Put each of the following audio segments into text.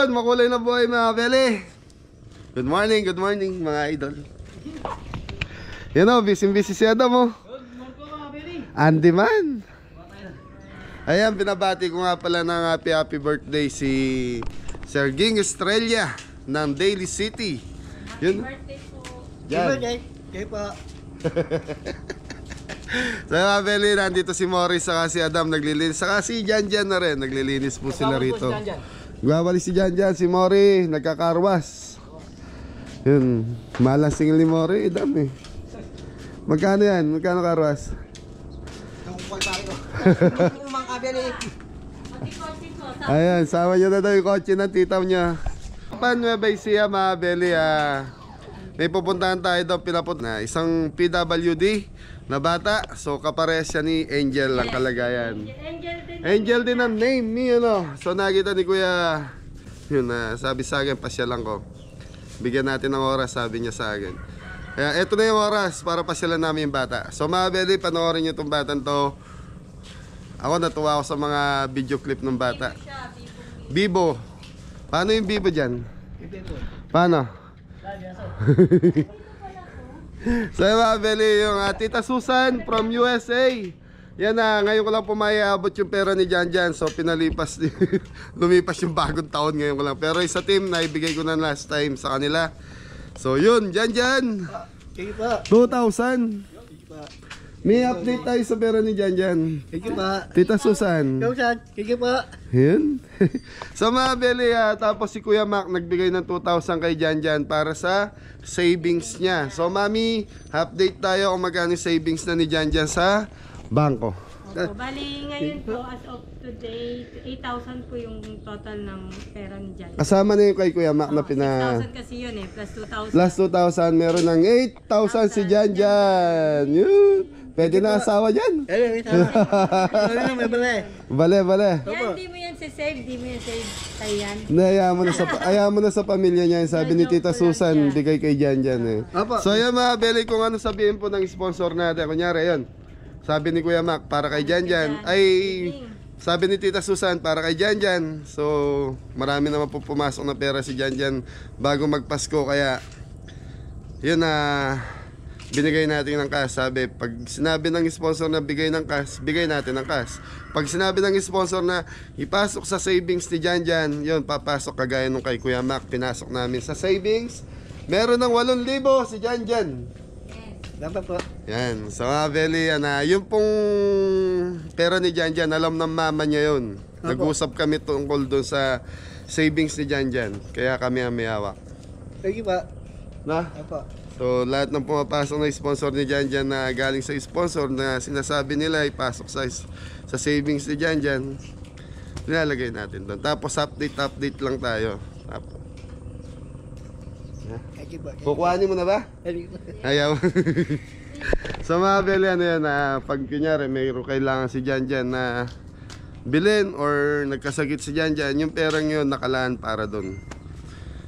yun, makulay na buhay mga beli. Good morning mga idol. Yan o, busy si Adam o. Andy man. Ayan, binabati ko nga pala ng happy birthday si Sir Ging Estrella ng Daly City. Yun. Happy birthday po. Yan. Kayo pa. So mga beli, nandito si Morris saka si Adam naglilinis. Saka si Jan na rin, naglilinis po sila rito. Gawali si Jan, si Mori, nagkakarwas. Yun, malasing ni Mori, Adam eh. Magkano yan? Magkano karwas? Ayan, sama nyo na daw yung kotse ng titaw niya. Nueva Ecija mga beli, may pupuntahan tayo daw pinapot na isang PWD na bata. So kapares siya ni Angel ang kalagayan. Angel din ang name ni ano. So nakita ni Kuya, yun na sabi sa akin, pasyalan ko. Bigyan natin ng oras, sabi niya sa akin. Kaya eto na yung oras para pasyalan namin yung bata. So mga beli, panoorin nyo itong batang to. Ako natuwa ako sa mga video clip ng bata. Bibo. Paano yung Bibo dyan? Paano? So mga beli, yung Tita Susan from USA. Yan na, ngayon ko lang pumayabot yung pera ni Jan. So pinalipas, lumipas yung bagong taon ngayon ko lang. Pero isa team na ibigay ko na last time sa kanila. So yun, Jan 2,000. May update tayo sa pera ni Jan. Tita Susan. Yun. So mga beli, tapos si Kuya Mac nagbigay ng 2,000 kay Jan para sa savings niya. So mami, update tayo kung magkano savings na ni Jan sa bangko. Bali ngayon po as of today 8,000 po yung total ng pera ni Jan. Kasama na yung kay Kuya Mac na 6,000 kasi yun eh, plus 2,000. Plus 2,000, meron ng 8,000 si Jan. Yun. Pwede na asawa dyan. Bale. Yan, di mo yan save, di mo yan save tayo yan. Ayaw mo na sa pamilya niya. Sabi ni Tita Susan, bigay kay Jan eh. So yan mga beli, kung ano sabihin po ng sponsor natin. Kunyari yun, sabi ni Kuya Mac, para kay Jan. Ay, sabi ni Tita Susan, para kay Jan. So marami naman po pumasok na pera si Jan bago magpasko. Kaya yun na binigay natin ng cash. Sabi, pag sinabi ng sponsor na bigay ng cash, bigay natin ng cash. Pag sinabi ng sponsor na ipasok sa savings ni Jan, yun, papasok kagaya nung kay Kuya Mac, pinasok namin sa savings. Meron ng 8,000 si Jan. Dapat po. Yan, so mga beli, yun pong pera ni Jan, alam ng mama niya yun. Nag-usap kami tungkol doon sa savings ni Jan. Kaya kami ang may hawak. Thank you pa. Na? Apo. So lahat ng pumapasok na sponsor ni Jan na galing sa sponsor na sinasabi nila ipasok sa savings ni Jan, nilalagay natin doon. Tapos update lang tayo. Tapos kukuhanin mo na ba? Ayaw. So mga beli, yan, pag kunyari mayroon kailangan si Jan na bilhin or nagkasakit si Jan, yung perang yun nakalaan para doon.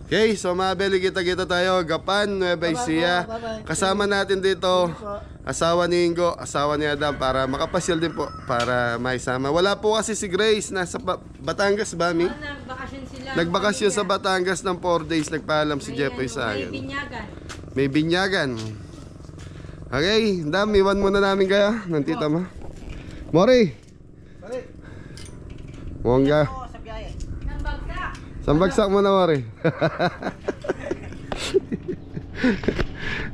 Okay, so mga beli, kita tayo, Gapan, Nueva Ecija. Kasama natin dito asawa ni Ingo, asawa ni Adam, para makapasyal din po, para maisama. Wala po kasi si Grace, nasa Batangas ba, Mi? Nagbakasyon sila. Nagbakasyon sa Batangas ng 4 days, nagpaalam si Jeffoy sa akin. May binyagan. Okay, dami, iwan muna namin kaya ng tita mo. Mori! Mongga. Sambagsak mo na, Mori.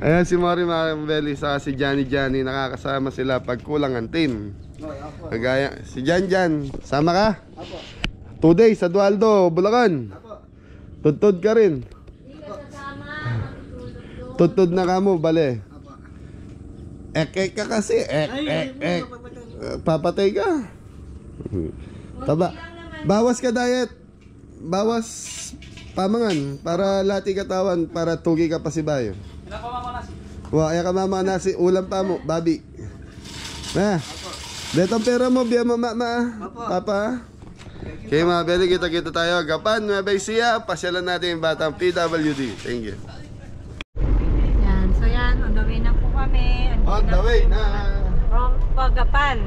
Ayan si Mori Marambeli sa si Johnny, nakakasama sila pag kulang ang team. Kagaya si Jan, sama ka? 2 days sa Dualdo, Bulacan. Tudtod ka rin. Tudtod na ka mo, bale. Ek ka kasi, ek. Papatay ka. Taba. Bawas ka diet. Bawas pamangan para lati katawan, para tugi ka pa si Bayo. Kaya ka mama nasi, ulam pa mo, babi. Na. Detong pera mo, biya mo papa. Okay mga beli, kita tayo. Gapan, Nueva Ecija, pasyalan natin yung batang PWD. Thank you. Yan, so yan, on the way na po kami. On the way na. From Gapan.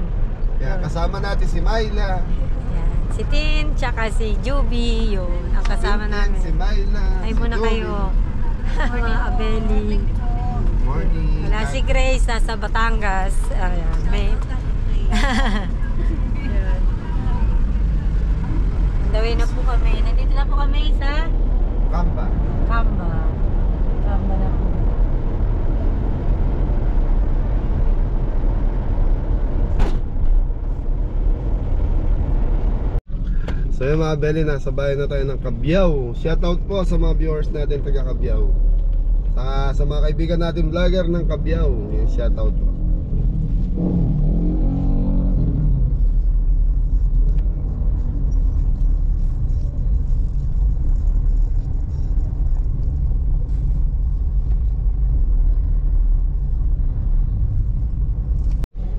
Kaya kasama natin si Myla. Yan. Si Tin, tsaka si Juby, yun, ang kasama namin. Si Myla. Ay muna kayo. Mga Abeli. Morning. Wala si Grace, nasa Batangas. Ayan, may... Yun. Dawin na po kami. Nandito na po kami sa Kamba. Kamba. Kamba na po. So yun mga Beli, nasa bayan na tayo ng Cabiao. Shoutout po sa mga viewers natin taga Cabiao. Sa mga kaibigan natin vlogger ng Cabiao. Yan, shoutout po.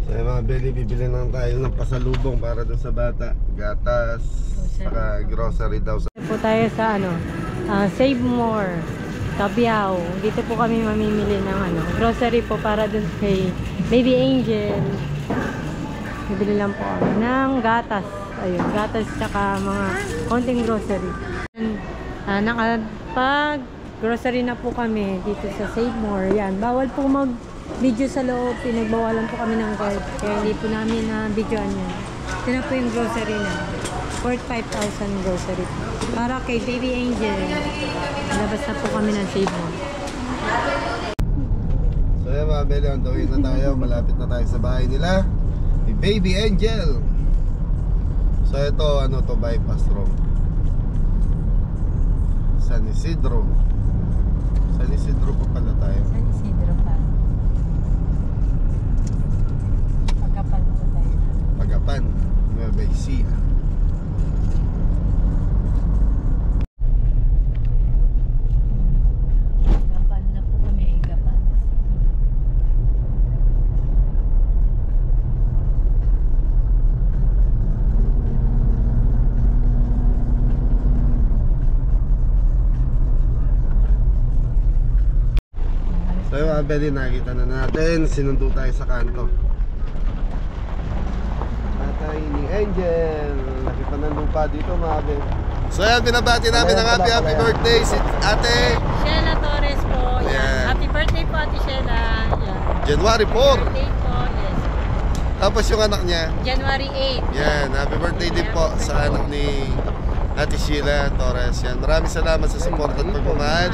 So yun mga Beli, bibili lang tayo ng pasalubong para doon sa bata. Gatas, saka grocery daw. Dito po tayo sa Save More, Cabiao. Dito po kami mamimili ng grocery po para dun kay Baby Angel. Bibili lang po kami ng gatas. Ayun, gatas tsaka mga konting grocery. Nakapag grocery na po kami dito sa Save More. Yan, bawal po mag-video sa loob. Pinagbawalan po kami ng guard. Kaya hindi po namin na-videoan yan. Ito na po yung grocery na. 45,000 grocery. Para kay Baby Angel. Labas na po kami ng Save More. So yun mga Beli, on the way na tayo. Malapit na tayo sa bahay nila ni Baby Angel. So ito, to, bypass road. San Isidro. San Isidro pa pala tayo. San Isidro pa. Pagkapan po tayo. Pagapan, Nueva Ecija. Gapan na po kami, Gapan. So yung mga Beli, nakita na natin. Sinundo tayo sa kanto. Tatay ni Angel. Laki pa ng lupa dito mga Beli. So yan, binabati namin ng happy birthday si Ate Sheila Torres po. Yan. Yan. Happy birthday po, Ate Sheila. Yan. January 4. Birthday po, yes. Tapos yung anak niya, January 8. yan, happy birthday din po sa anak ni Ate Sheila Torres. Yan, maraming salamat sa support at pagmamahal.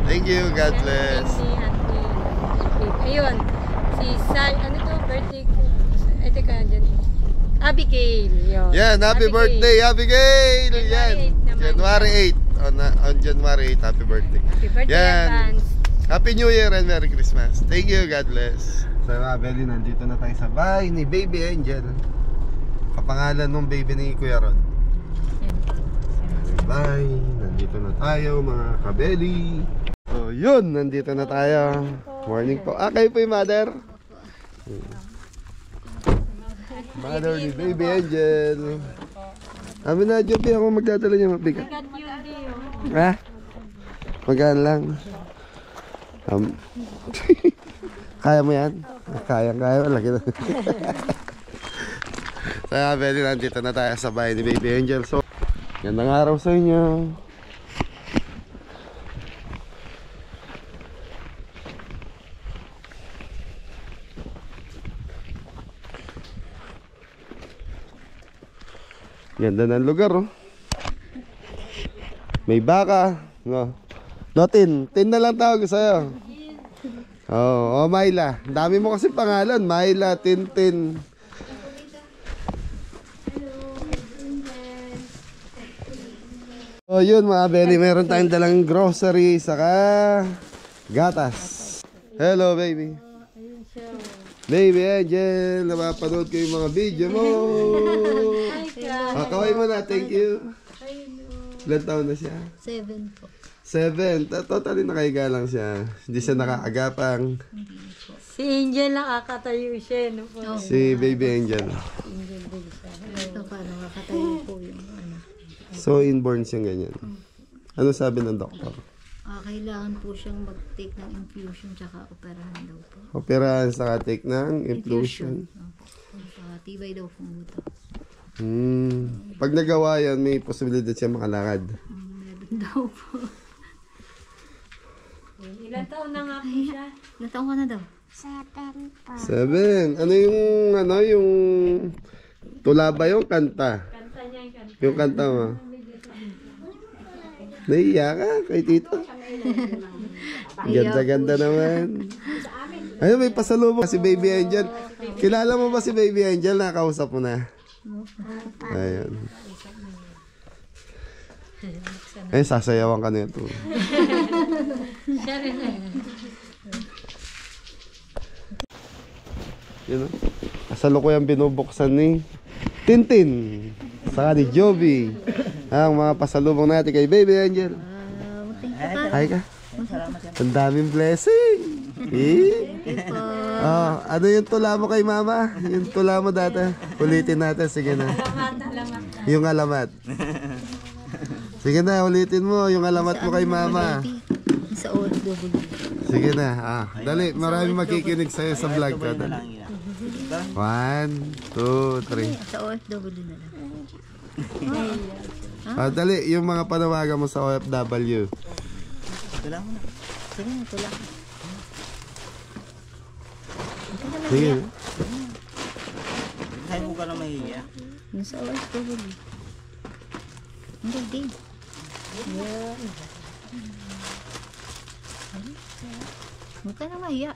Thank you, God bless. Ayun, si Sai, birthday ko. Ay, teka, dyan. Abigail. Yun. Yan, happy Abigail. birthday, Abigail! January Yan, 8 naman. January 8. On January 8, happy birthday. Happy birthday, Yan. advance. Happy New Year and Merry Christmas. Thank you, God bless. So mga Beli, nandito na tayo sa bahay ni Baby Angel. Kapangalan ng baby ni Kuya Rod. Bye, nandito na tayo mga kabeli. So yun, nandito na tayo. Morning po. Kayo po yung mother? Mother ni Baby Angel. Amin na, Joby, ako magdadala niya mabigat. Ha? Magaan lang. Kaya mo yan? Kaya. Laki na. Kaya, Beli, nandito na tayo sa bahay ni Baby Angel. So, gandang araw sa inyo. Ganda ng lugar, oh. May baka, no. Tin na lang tawag sa'yo. Oh, Myla. Ang dami mo kasi pangalan. Myla, Tin. Oh, yun mga Beli, meron tayong dalang grocery saka gatas. Hello, baby. Baby Angel, napapanood ko yung mga video mo. Kaway mo na, thank you. Ilan taon na siya? 7 po. 7. Totally nakahiga lang siya. Hindi siya nakaagapang. Si Angel nakakatayo siya. No? Si Baby Angel. Ito paano makatayo po yung So inborn siyang ganyan. Ano sabi ng doktor? kailangan po siyang mag-take ng infusion tsaka operahan daw po. Operahan saka take ng infusion. Tibay daw po buto. Pag nagawa yan, may posibilidad siya makalakad. Meron daw po. Ilan taon na nga po siya? Ilan taong ka na daw? 7. Ano yung tula ba yung kanta? Kanta niya yung kanta. Yung kanta mo. Naiiyak ka kay tito. Ganda-ganda naman. Ayun, may pasalubong si Baby Angel. Kilala mo ba si Baby Angel? Nakausap mo na. Ayun. Ay, sasayawan ka nito. Siya rin eh. Yun o. Kasalukuyang binubuksan ni Tintin. Saka ni Joby. Ang mga pasalubong natin kay Baby Angel. Hi ka. Ang daming blessing. Ano yung tula mo kay mama? Yung tula mo dati. Ulitin natin. Sige na. Alamat. Yung alamat. Sige na, ulitin mo yung alamat mo kay mama. Sa OFW. Sige na. Dali, marami makikinig sa'yo sa vlog ko. 1, 2, 3. Sa OFW na lang. Dali, yung mga panawagan mo sa OFW. Ito lang muna. Sige na, tulak. Sige. Kaya mo ka na mahihiya. Yung sa OFW. Hindi, din. Huwag ka na mahiya.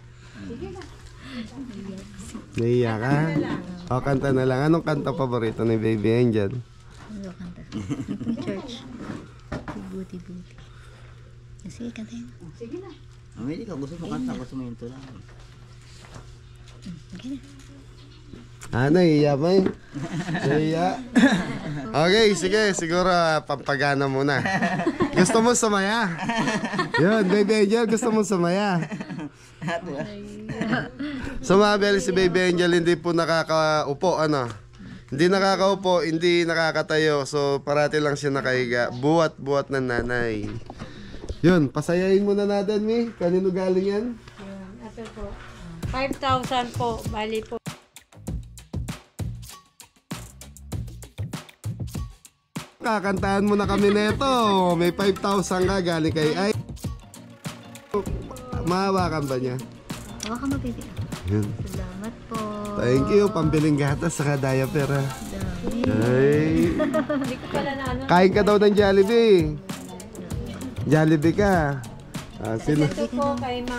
Naiiyak ka? O, kanta na lang. Anong kanta paborito ni Baby Angel? Ano kanta? Church. Buti. Sige, kantayin. Mamili ka. Gusto mo kanta. Gusto mo yung tula. Sige na. Naiiyak mo eh. Naiiyak. Okay, sige. Siguro pampagana muna. Gusto mo sumaya? Yun, Baby Angel, gusto mo sumaya? Sumabel si Baby Angel, hindi po nakakaupo, ano? Hindi nakakaupo, hindi nakakatayo. So, parati lang siya nakahiga. Buwat ng nanay. Yun, pasayahin muna natin, Mi. Kanino galing yan? Ito po. 5,000 po. Bali po. Kakantahan mo na kami neto. May 5,000 ka galing kay Ay. Mahawakan ba niya? Hawa ka mabibig. Yun. Salamat po. Thank you. Pambiling gatas saka diaper ha. Dami. Ay. Hindi ko pala na ano. Kain ka daw ng Jollibee. Jollibee ka. Sino? Ito po kay Ma.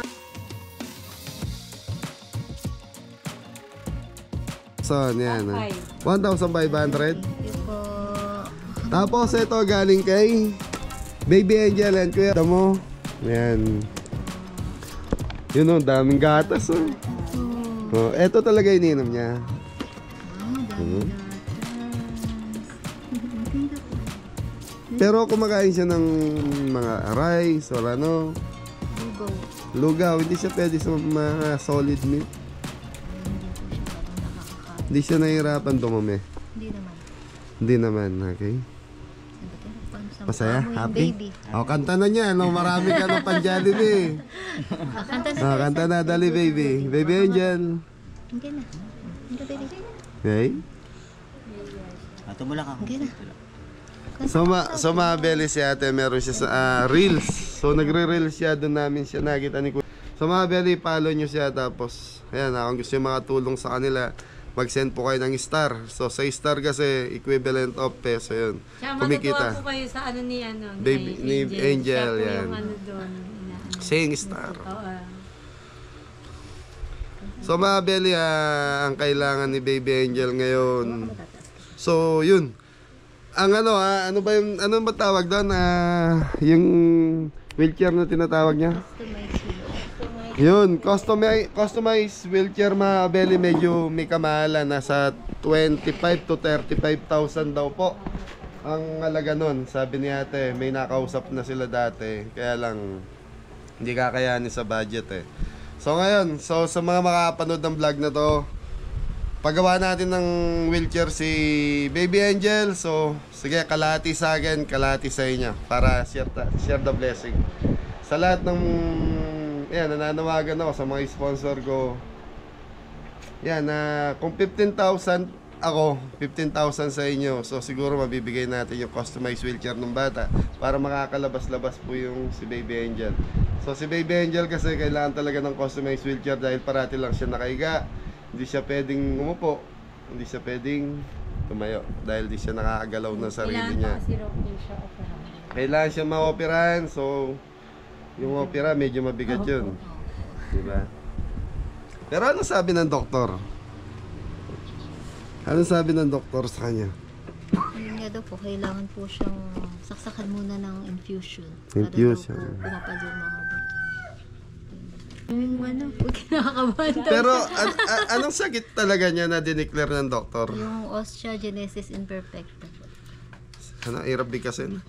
So, yan. 1,500. Thank you po. Tapos ito galing kay Baby Angel and Kuya mo. Yan. Yun o, daming gatas oh. Ito talaga ininom niya. Dami gatas. Pero kumakain siya ng mga rice or ano. Lugaw. Lugaw, hindi siya pwede sa mga solid meat. Hindi siya nahihirapan dumumi. Hindi naman. Hindi naman, okay. Masaya? Happy? Baby. O, kanta na niya. No? Marami ka ng pan-Jollibee. Kanta na. Kanta na, dali baby. Baby Angel. Hindi na. Hindi baby. Okay? Tumula ka. Hindi na. So Mabeli si ate, meron siya sa Reels. So nagre-reels siya, doon namin siya nakita ni Kuya. So Mabeli, follow nyo siya. Tapos, ayan, kung gusto yung mga tulong sa kanila, mag-send po kayo ng star. So sa star kasi, equivalent of peso yun. Tsaka Kumikita. matutuwa po kayo sa ano ni ano. Baby, ni Angel, Siya po yan. yung ano doon. Saying star. Oo. So Mabeli, ang kailangan ni Baby Angel ngayon. So yun. Ang ano ba yung ano ba tawag doon? Yung wheelchair na tinatawag niya. Yun, customized wheelchair Mabeli, medyo may kamahalan, nasa 25 to 35,000 daw po. Ang halaga nun, sabi ni ate, may nakausap na sila dati, kaya lang hindi kakayanin sa budget eh. So ngayon, sa mga makapanood ng vlog na to, paggawa natin ng wheelchair si Baby Angel. So sige, kalahati sa akin, kalahati sa inyo, para share the blessing. Sa lahat ng nananawagan ako sa mga sponsor ko. Yan, kung 15,000 ako, 15,000 sa inyo. So siguro mabibigay natin yung customized wheelchair ng bata para makakalabas-labas po yung si Baby Angel. So si Baby Angel kasi kailangan talaga ng customized wheelchair dahil parati lang siya nakahiga. Hindi siya pwedeng umupo, hindi siya pwedeng tumayo dahil di siya nakakagalaw ng sarili niya. Kailangan po kasi raw po siya operahan. Kailangan siya ma-operahan, so yung opera medyo mabigat yun. Diba? Pero ano sabi ng doktor? Ano sabi ng doktor sa kanya? Yun nga daw po, kailangan po siyang saksakan muna ng infusion. Infusion. Para daw po pumapalo yung mga buto. Yung ano, kinakabahan daw. Pero anong sakit talaga niya na dineclare ng doktor? Yung osteogenesis imperfecta po. Ano, hirap bigkasin?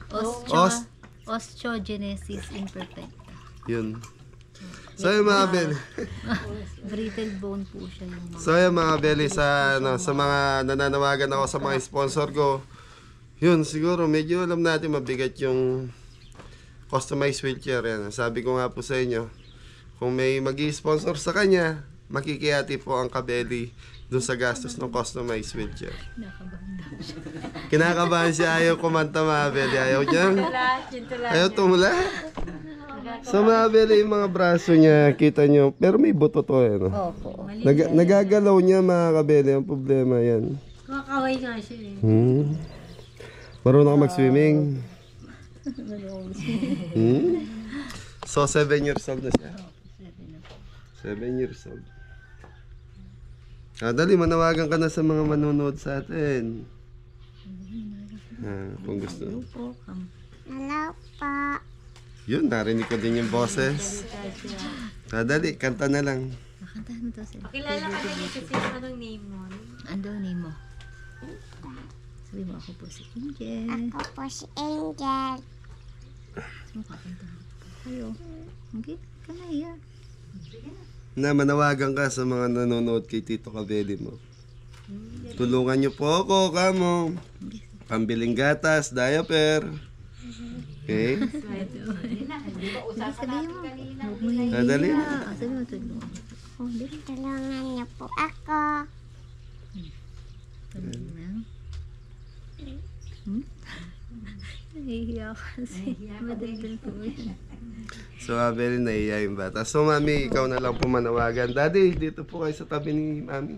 Osteogenesis imperfecta. Yun. So yung mga Beli, Brittle bone po siya yung mga. so yung mga Beli sa, ano, sa mga nananawagan ako sa mga sponsor ko, yun siguro medyo alam natin mabigat yung customized wheelchair yan. Sabi ko nga po sa inyo, kung may mag-i-sponsor sa kanya, makikiyati po ang Kabeli dun sa gastos ng customized wheelchair. Kinakabahan daw siya. Kinakabahan siya, ayaw kumanta mga Beli, ayaw niya. Ayaw tumula. So mga Beli, yung mga braso niya, kita nyo, pero may buto to eh, no? Opo. Nagagalaw niya mga Kabeli, ang problema yan. Kakaway nga siya eh. Marunong ka mag-swimming? So 7 years old na siya? 7 years old. Dali, manawagan ka na sa mga manonood sa atin. Kung gusto. Hello po. Yun, narinig ko din yung boses. Dali, kanta na lang. Nakantahan mo daw sila. Kilala ka na kasi anong name mo? Ando name mo. Sabi mo, ako po si Angel. Ako po si Angel. Sabi mo, kakantahan kayo. Okay, ka na yan. Na manawagan ka sa mga nanonood kay Tito Kabeli mo. Tulungan niyo po ako, kamo. Pambiling gatas, diaper. Okay? Sabihin mo, huwag mo Dali. hiya. Sabi mo, tulungan. Oh, dali. Tulungan niyo po ako. Tulungan. Nahihiya ako kasi. Madaldal po yan. So, very naiya yung bata. So, Mami, ikaw na lang po manawagan. Daddy, dito po kayo sa tabi ni Mami.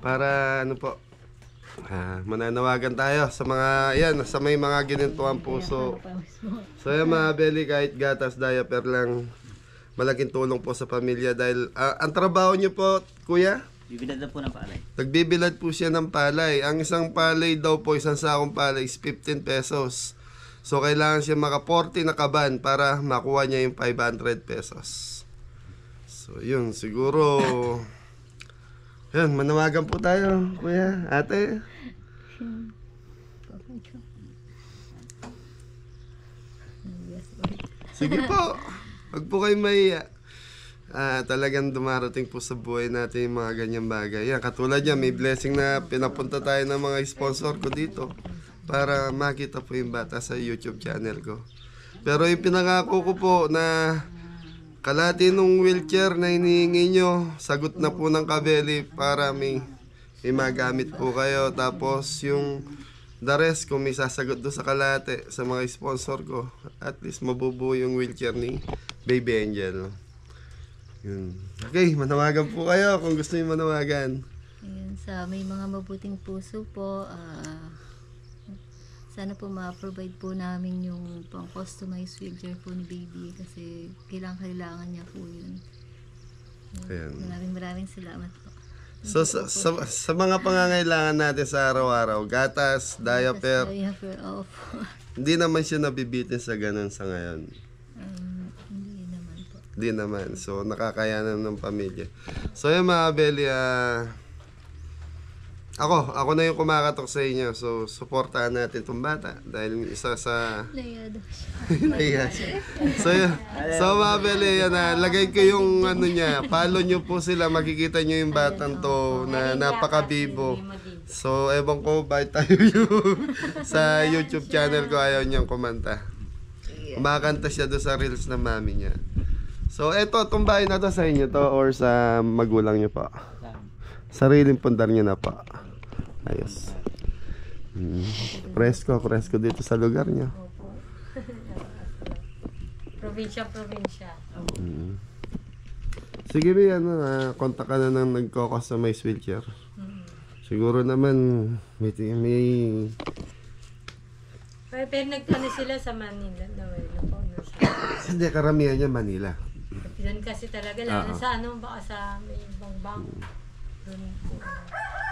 Para, ano po, mananawagan tayo sa mga, yan, sa may mga ginintuang puso. So, yan mga Beli, kahit gatas, diaper lang, malaking tulong po sa pamilya. Dahil, ang trabaho niyo po, Kuya? Bibilad na po ng palay. Nagbibilad po siya ng palay. Ang isang palay daw po, isang sakong palay is 15 pesos. So, kailangan siya maka 40 na kaban para makuha niya yung 500 pesos. So, yun. Siguro, yun, manawagan po tayo, Kuya, Ate. Sige po. Huwag po kayo mahiya. Talagang dumarating po sa buhay natin yung mga ganyang bagay. Yan, katulad yan, may blessing na pinapunta tayo ng mga sponsor ko dito para makita po yung bata sa YouTube channel ko. Pero yung pinangako ko po na kalahati nung wheelchair na hinihingi nyo, sagot na po ng Kabeli para may magamit po kayo. Tapos yung the rest, kung may sasagot doon sa kalahati sa mga sponsor ko, at least mabubuo yung wheelchair ni Baby Angel. Yun. Okay, manawagan po kayo kung gusto niyo manawagan. Ayun, sa may mga mabuting puso po, sana po ma-provide po namin yung pang-customized wheelchair po ni Baby kasi kailangan niya po yun. Ayan. Maraming salamat po. So, sa mga pangangailangan natin sa araw-araw, gatas, diaper, Opo. hindi naman siya nabibitin sa ganun sa ngayon. Hindi naman po. Hindi naman. So, nakakayanan ng pamilya. So, yung mga Beli, ako na yung kumakatok sa inyo. So, supportahan natin itong bata. Dahil isa sa... Laya daw siya. Naiya siya. So mga Beli, yan na. Lagay ko yung ano niya. Follow nyo po sila. Makikita nyo yung batang to na napakabibo. So, ewan ko bakit tayo yung sa YouTube channel ko ayaw niyang kumanta. Kumakanta siya doon sa reels ng mami niya. So, eto, itong bahay na to sa inyo to or sa magulang niyo pa? Sariling pundar niyo na pa. Ayos. Presko dito sa lugar niyo. Probinsya. Sige ba yan, kontak ka na ng nagko-customize wheelchair. Siguro naman may Pero nagtano sila sa Manila daw eh. hindi, karamihan niya Manila. Doon kasi talaga, lalo sa baka sa may ibang bank. Doon po.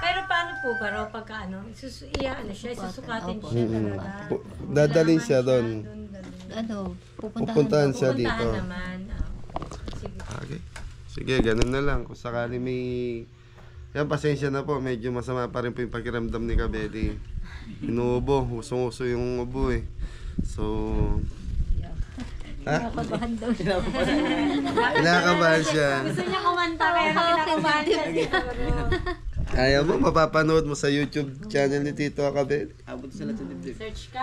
Pero paano po ba raw pagka susukatin siya talaga? Dadalhin siya doon. Pupuntahan siya dito. Pupuntahan naman. Sige. Okay. Sige, ganun na lang. Kung sakali may... Yan, pasensya na po. Medyo masama pa rin po yung pakiramdam ni Kabeli. Inuubo. Usong-uso yung ubo eh. So... Kinakabahan daw siya. Kinakabahan siya. Gusto niya kumanta kaya kinakabahan siya. Ayaw mo, mapapanood mo sa YouTube channel ni Tito Kabeli. Abot sila sa dibdib. Search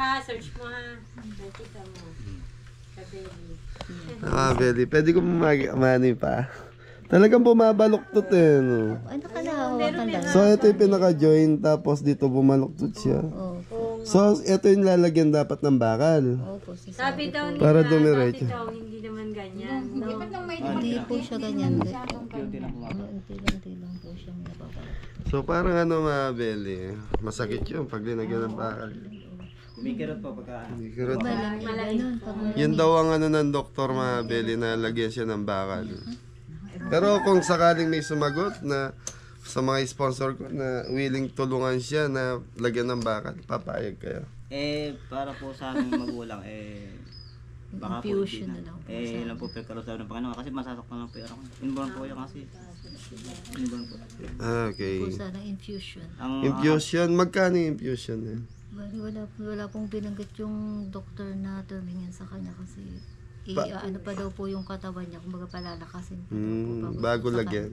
mo ha. Nakita mo. Kabeli. Kabeli, pwede ko mamani pa. Talagang bumabaluktot eh. No? Ano ka na? Hawakan lang. So, ito yung pinaka-join, tapos dito bumaluktot siya. So, ito yung lalagyan dapat ng bakal. Opo, Sabi daw nila, Para dumiretso. dati daw hindi naman ganyan. No? Hindi po siya ganyan. Unti lang po. Unti lang po siya nababalik. So, parang mga Beli, masakit yun pag linagyan ng bakal. Kumikirot po pagka... Kumikirot. Ganun. Yun daw ang ng doktor mga Beli na lagyan siya ng bakal. Pero kung sakaling may sumagot na sa mga sponsor ko na willing tulungan siya na lagyan ng bakal, papayag kayo. Para po sa aming magulang, baka po Infusion hindi na lang po yun lang po pagkaroon ng Panginoon kasi masasaktan lang po yung anak ko. Inborn po yan kasi. Inborn po. Okay. Po sana infusion. Infusion, magkano yung infusion eh? Wala pong binanggit yung doktor na tumingin sa kanya kasi ano pa daw po yung katawan niya, kumbaga palalakasin pa daw po. Bago lagyan.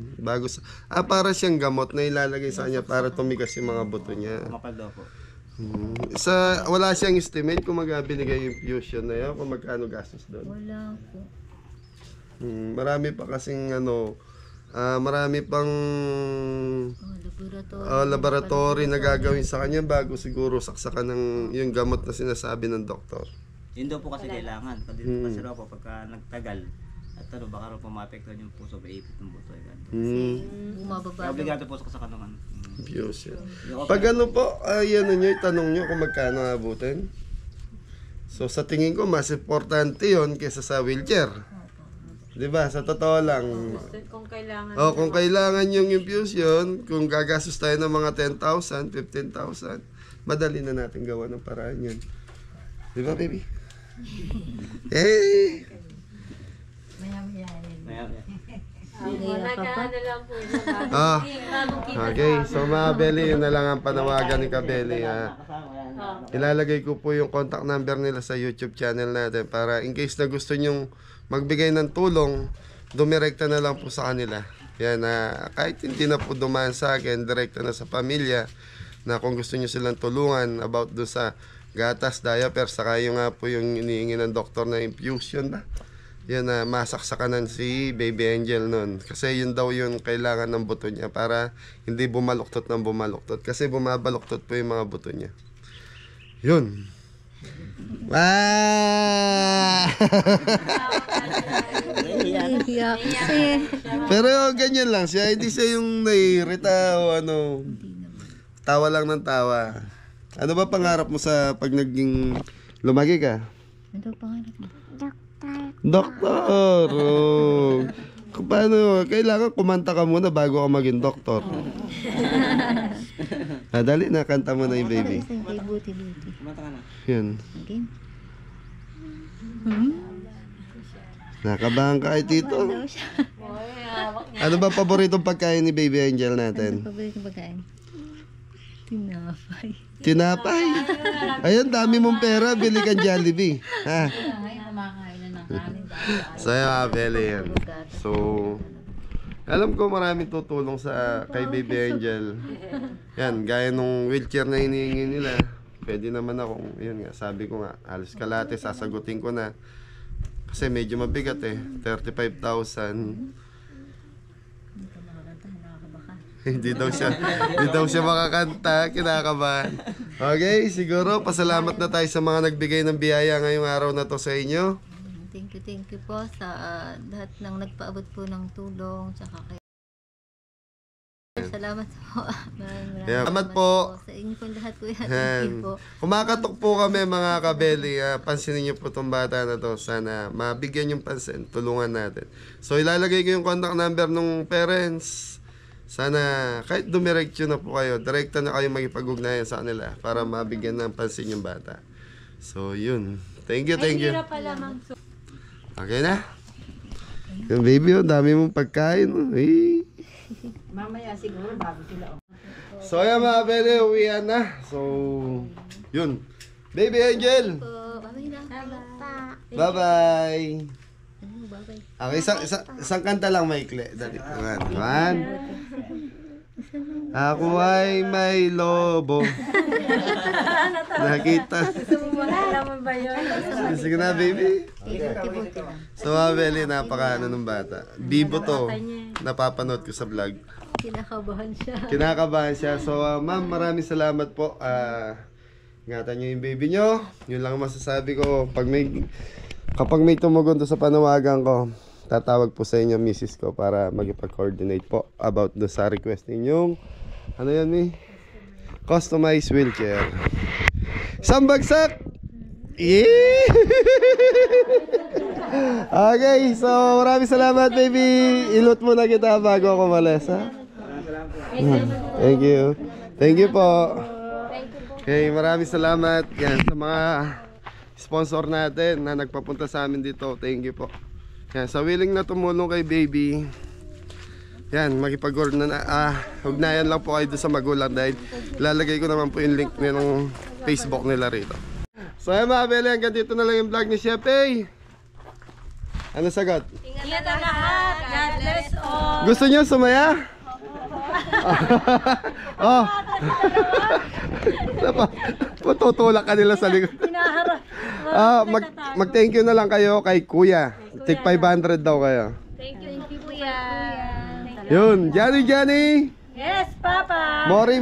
Para siyang gamot na ilalagay sa kanya para tumigas yung mga buto niya. Makal daw po. Wala siyang estimate kung binigay yung infusion na yun, kung magkano gastos doon. Wala po. Marami pa kasing marami pang laboratory na gagawin sa kanya bago siguro saksakan ng yung gamot na sinasabi ng doktor. Yun daw po kasi kailangan. Kasi raw po pagka nagtagal, at baka raw po maapektuhan yung puso ba ipit ng buto. Kasi bumababa Kaya obligado po sa kasakanungan. Infusion. Pag po, tanong nyo kung magkano abutin. So sa tingin ko, mas importante yon kaysa sa wheelchair. Diba? Sa totoo lang. Kung kailangan. Kung kailangan yung infusion, kung gagastos tayo ng mga 10,000, 15,000, madali na natin gawa ng paraan yun. Diba, baby? Hey! Okay, so mga Beli, yun na lang ang panawagan ni Kabeli. Ilalagay ko po yung contact number nila sa YouTube channel natin para in case na gusto nyong magbigay ng tulong, dumirekta na lang po sa kanila. Yan, kahit hindi na po dumaan sa akin, direkta na sa pamilya na kung gusto nyo silang tulungan about do sa gatas, diaper, saka yung nga po yung iniingi ng doktor na infusion ba? Yan na masaksakanan si Baby Angel nun. Kasi yun daw yung kailangan ng buto niya para hindi bumaluktot ng bumaluktot. Kasi bumabaluktot po yung mga buto niya. Yun. Pero ganyan lang siya. Hindi siya yung nairita o tawa lang ng tawa. Ano ba pangarap mo sa pag naging lumaki ka? Ano pangarap mo? Doktor. Paano? Kailangan kumanta ka muna bago ka maging doktor. Dali na, kanta mo na yung baby. Buti. Kumanta ka na. Yun. Again? Nakabahan ka kay Tito. Ano ba paboritong pagkain ni Baby Angel natin? Paborito pagkain? Tinapay. Tinapay. Ayun, dami mong pera, bili kang Jollibee. Ha? So, Beli yan. So, alam ko maraming tutulong kay Baby Angel. Yan, gaya nung wheelchair na hinihingi nila. Pwede naman akong, yun nga, sabi ko nga, halos kalate, sasagutin ko na. Kasi medyo mabigat 35,000. Hindi daw siya makakanta, kinakabahan. Okay, siguro pasalamat na tayo sa mga nagbigay ng biyaya ngayong araw na to sa inyo. Thank you po sa lahat ng nagpaabot po ng tulong, tsaka kay salamat po. Maraming Salamat po. Sa inyo po lahat po yan. Thank Yan. you po. Kumakatok po kami mga kabeli. Pansinin niyo po itong bata na to. Sana mabigyan yung pansin. Tulungan natin. So ilalagay ko yung contact number ng parents. Sana kahit dumiretso na po kayo, direkta na kayo magipag-ugnayan sa kanila para mabigyan ng pansin yung bata. So yun. Thank you. Okay na? Yung baby, oh, dami mong pagkain. Oh. Hey. Mamaya siguro bago sila. So ayan mga bele, uwian na. So, yun. Baby Angel! Bye-bye na. Bye-bye! Bye-bye. Okay, isang kanta lang maikli. Dali. One. Ako ay may lobo. Nakita. Alam mo ba yun? Sige na, baby. So mga bele, napaka ng bata. Bibo to. Napapanood ko sa vlog. Kinakabahan siya. So, ma'am, maraming salamat po. Ingatan niyo yung baby niyo. Yun lang masasabi ko. Kapag may tumugon to sa panawagan ko, tatawag po sa inyo, misis ko, para magipag-coordinate po about do sa request ninyong, ano yan, customized wheelchair. Isang bagsak! Yeah! Okay, so maraming salamat, baby. Ilot mo na kita bago ako malis, ha? Thank you. Thank you po. Okay, maraming salamat yan sa mga sponsor natin na nagpapunta sa amin dito. Thank you po. Yan, sa willing na tumulong kay baby. Yan, ugnayan lang po kayo doon sa magulang dahil lalagay ko naman po yung link ng Facebook nila rito. So yan mga bele, hanggang dito na lang yung vlog ni Chef A. Ano sagot? Ingat na lahat. God bless all. Gusto niyo sumaya? Oh. Matutulak ka nila sa likod. Mag-thank you na lang kayo kay Kuya. Tig 500 daw kayo. Thank you, Kuya. Yun, Johnny. Yes, Papa. Mori.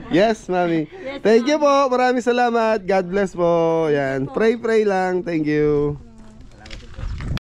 Yes, Mami. Thank you po. Maraming salamat. God bless po. Yan. Pray lang. Thank you.